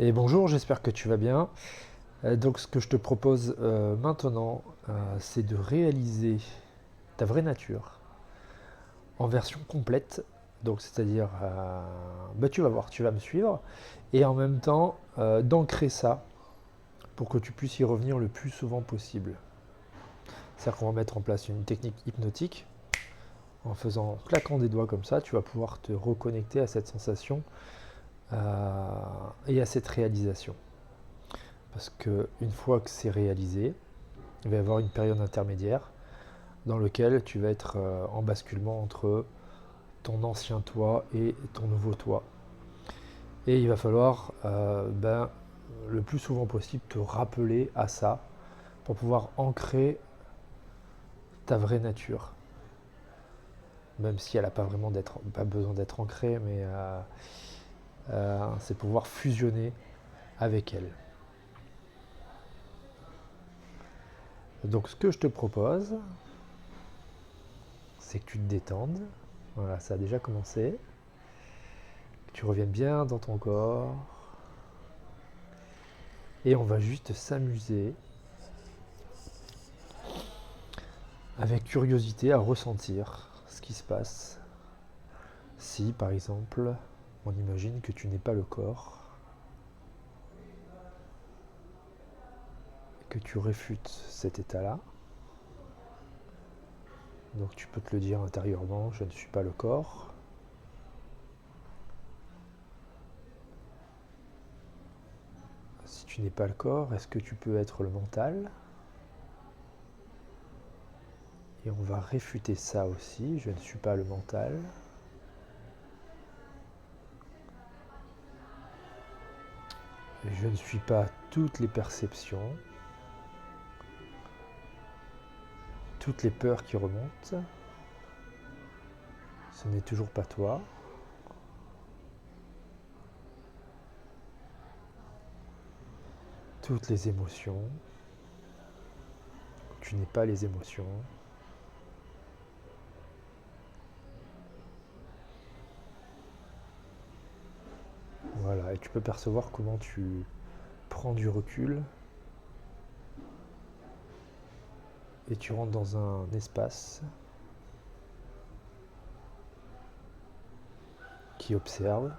Et bonjour, j'espère que tu vas bien. Donc ce que je te propose maintenant, c'est de réaliser ta vraie nature en version complète. Donc c'est-à-dire, bah, tu vas voir, tu vas me suivre, et en même temps d'ancrer ça pour que tu puisses y revenir le plus souvent possible. C'est-à-dire qu'on va mettre en place une technique hypnotique. En faisant, claquant des doigts comme ça, tu vas pouvoir te reconnecter à cette sensation et à cette réalisation. Parce qu'une fois que c'est réalisé, il va y avoir une période intermédiaire dans laquelle tu vas être en basculement entre ton ancien toi et ton nouveau toi. Et il va falloir le plus souvent possible te rappeler à ça pour pouvoir ancrer ta vraie nature. Même si elle n'a pas vraiment pas besoin d'être ancrée, mais c'est pouvoir fusionner avec elle. Donc ce que je te propose, c'est que tu te détendes. Voilà, ça a déjà commencé. Que tu reviennes bien dans ton corps. Et on va juste s'amuser avec curiosité à ressentir ce qui se passe. Si par exemple, on imagine que tu n'es pas le corps, que tu réfutes cet état-là, donc tu peux te le dire intérieurement, je ne suis pas le corps. Si tu n'es pas le corps, est-ce que tu peux être le mental? Et on va réfuter ça aussi, je ne suis pas le mental. Je ne suis pas toutes les perceptions, toutes les peurs qui remontent. Ce n'est toujours pas toi. Toutes les émotions. Tu n'es pas les émotions. Voilà, et tu peux percevoir comment tu prends du recul et tu rentres dans un espace qui observe.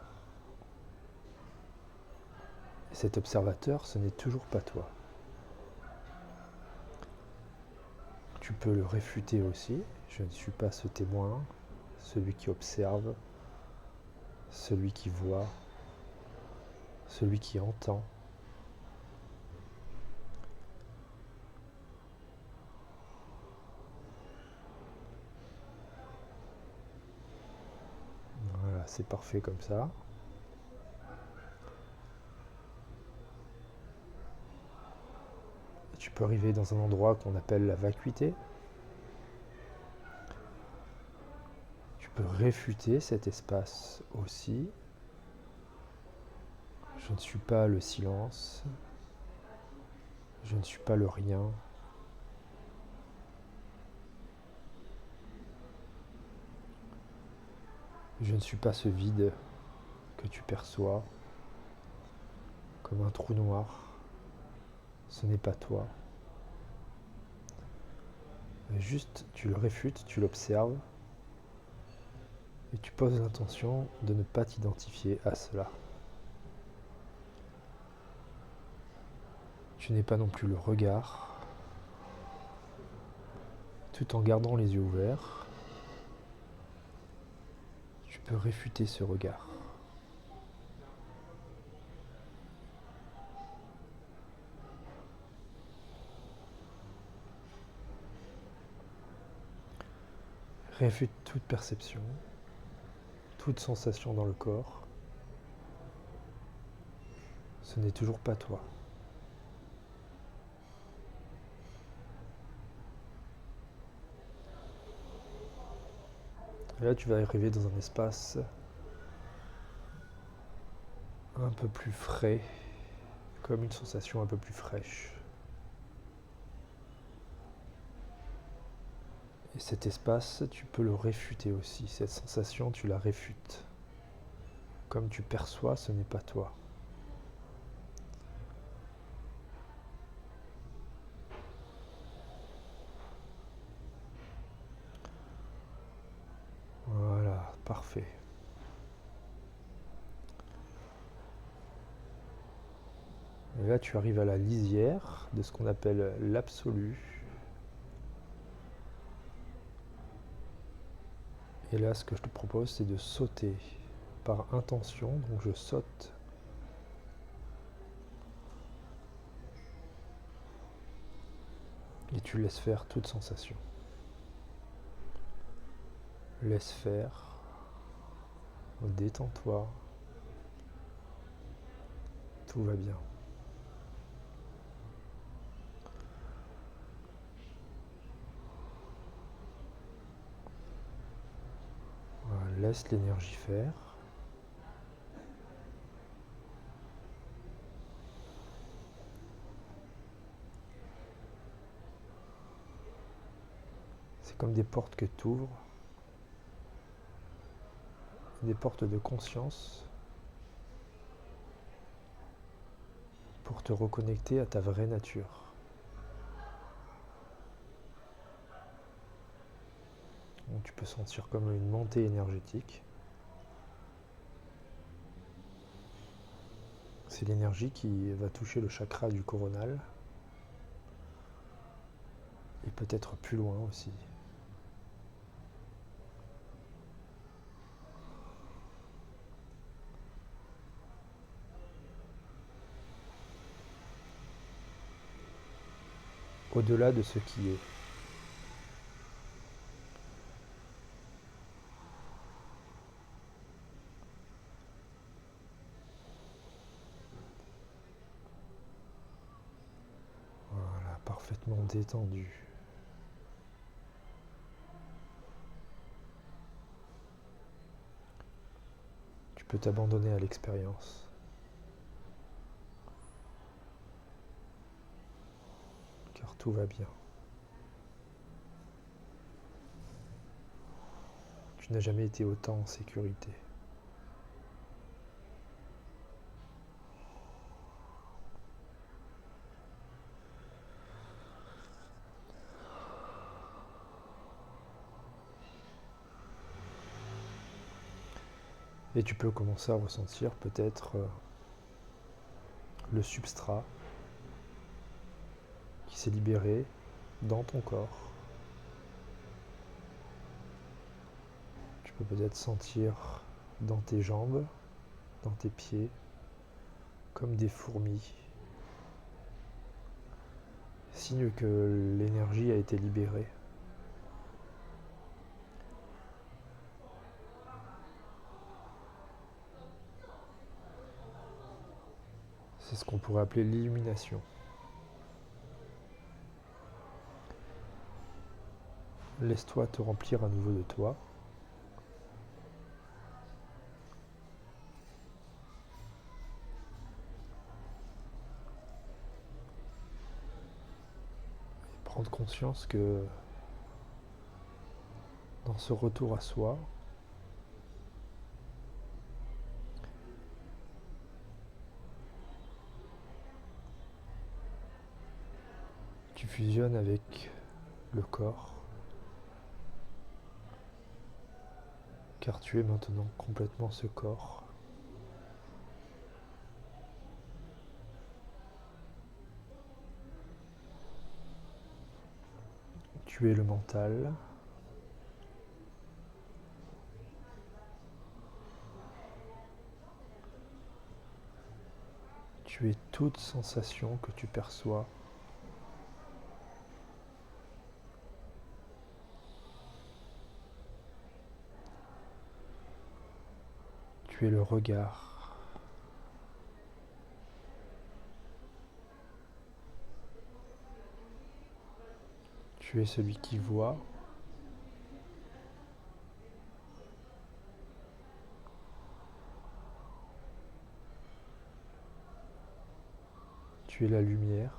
Et cet observateur, ce n'est toujours pas toi. Tu peux le réfuter aussi. Je ne suis pas ce témoin, celui qui observe, celui qui voit, celui qui entend. Voilà, c'est parfait comme ça. Tu peux arriver dans un endroit qu'on appelle la vacuité. Tu peux réfuter cet espace aussi. Je ne suis pas le silence. Je ne suis pas le rien. Je ne suis pas ce vide que tu perçois comme un trou noir. Ce n'est pas toi. Mais juste, tu le réfutes, tu l'observes et tu poses l'intention de ne pas t'identifier à cela. Tu n'es pas non plus le regard, tout en gardant les yeux ouverts. Tu peux réfuter ce regard. Réfute toute perception, toute sensation dans le corps. Ce n'est toujours pas toi. Et là, tu vas arriver dans un espace un peu plus frais, comme une sensation un peu plus fraîche. Et cet espace, tu peux le réfuter aussi. Cette sensation, tu la réfutes. Comme tu perçois, ce n'est pas toi. Et là, tu arrives à la lisière de ce qu'on appelle l'absolu. Et là, ce que je te propose, c'est de sauter par intention. Donc je saute. Et tu laisses faire toute sensation. Laisse faire. Détends-toi. Tout va bien. Voilà, laisse l'énergie faire. C'est comme des portes que tu ouvres. Des portes de conscience pour te reconnecter à ta vraie nature. Donc, tu peux sentir comme une montée énergétique. C'est l'énergie qui va toucher le chakra du coronal et peut-être plus loin aussi. Au-delà de ce qui est. Voilà, parfaitement détendu. Tu peux t'abandonner à l'expérience. Car tout va bien. Tu n'as jamais été autant en sécurité. Et tu peux commencer à ressentir peut-être le substrat qui s'est libéré dans ton corps. Tu peux peut-être sentir dans tes jambes, dans tes pieds, comme des fourmis. Signe que l'énergie a été libérée. C'est ce qu'on pourrait appeler l'illumination. Laisse-toi te remplir à nouveau de toi. Et prendre conscience que dans ce retour à soi, tu fusionnes avec le corps, car tu es maintenant complètement ce corps. Tu es le mental. Tu es toute sensation que tu perçois. Tu es le regard. Tu es celui qui voit. Tu es la lumière.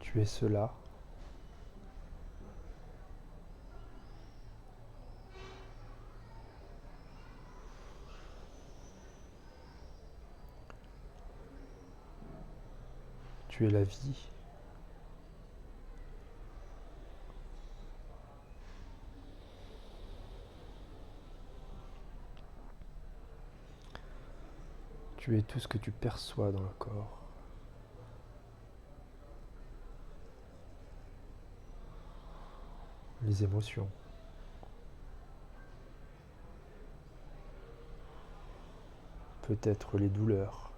Tu es cela. Tu es la vie. Tu es tout ce que tu perçois dans le corps. Les émotions. Peut-être les douleurs.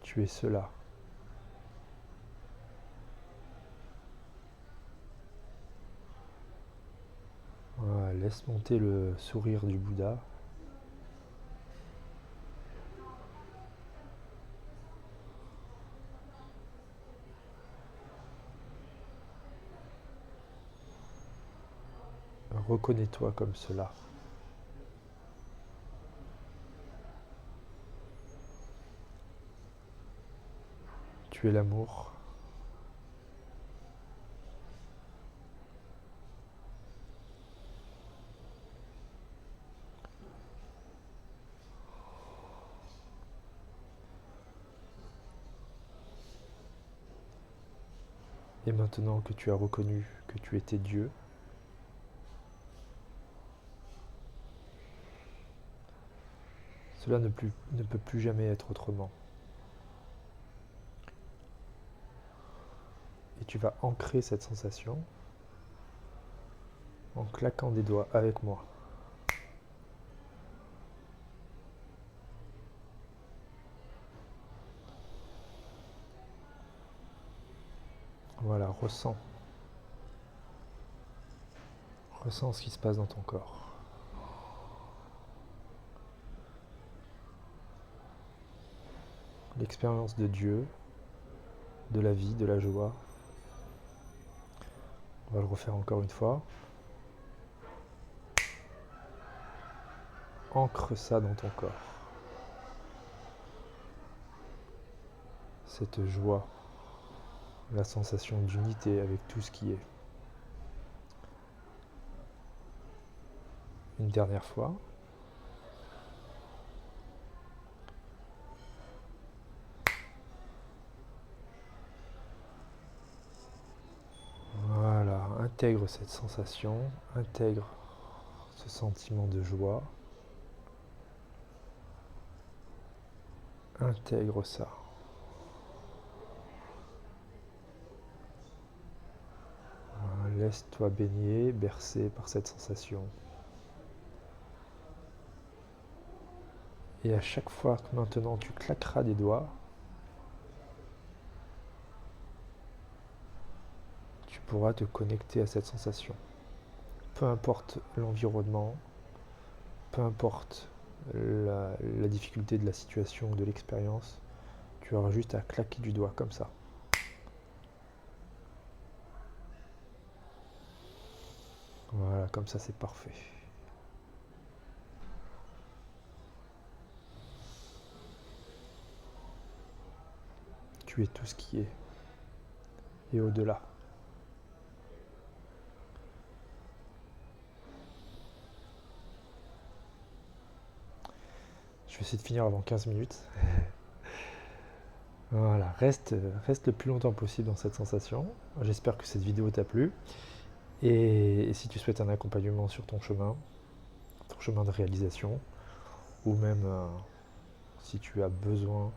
Tu es cela. Voilà, laisse monter le sourire du Bouddha. Reconnais-toi comme cela. Tu es l'amour. Et maintenant que tu as reconnu que tu étais Dieu, cela ne peut plus jamais être autrement. Et tu vas ancrer cette sensation en claquant des doigts avec moi. Voilà, ressens. Ressens ce qui se passe dans ton corps. L'expérience de Dieu, de la vie, de la joie. On va le refaire encore une fois. Ancre ça dans ton corps. Cette joie, la sensation d'unité avec tout ce qui est. Une dernière fois. Voilà, intègre cette sensation, intègre ce sentiment de joie. Intègre ça. Laisse-toi baigner, bercer par cette sensation. Et à chaque fois que maintenant tu claqueras des doigts, tu pourras te connecter à cette sensation. Peu importe l'environnement, peu importe la difficulté de la situation ou de l'expérience, tu auras juste à claquer du doigt comme ça. Voilà, comme ça c'est parfait. Tu es tout ce qui est. Et au-delà. Je vais essayer de finir avant 15 minutes. Voilà, reste le plus longtemps possible dans cette sensation. J'espère que cette vidéo t'a plu. Et si tu souhaites un accompagnement sur ton chemin de réalisation, ou même si tu as besoin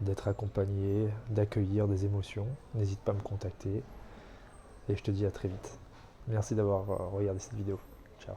d'être accompagné, d'accueillir des émotions, n'hésite pas à me contacter. Et je te dis à très vite. Merci d'avoir regardé cette vidéo. Ciao.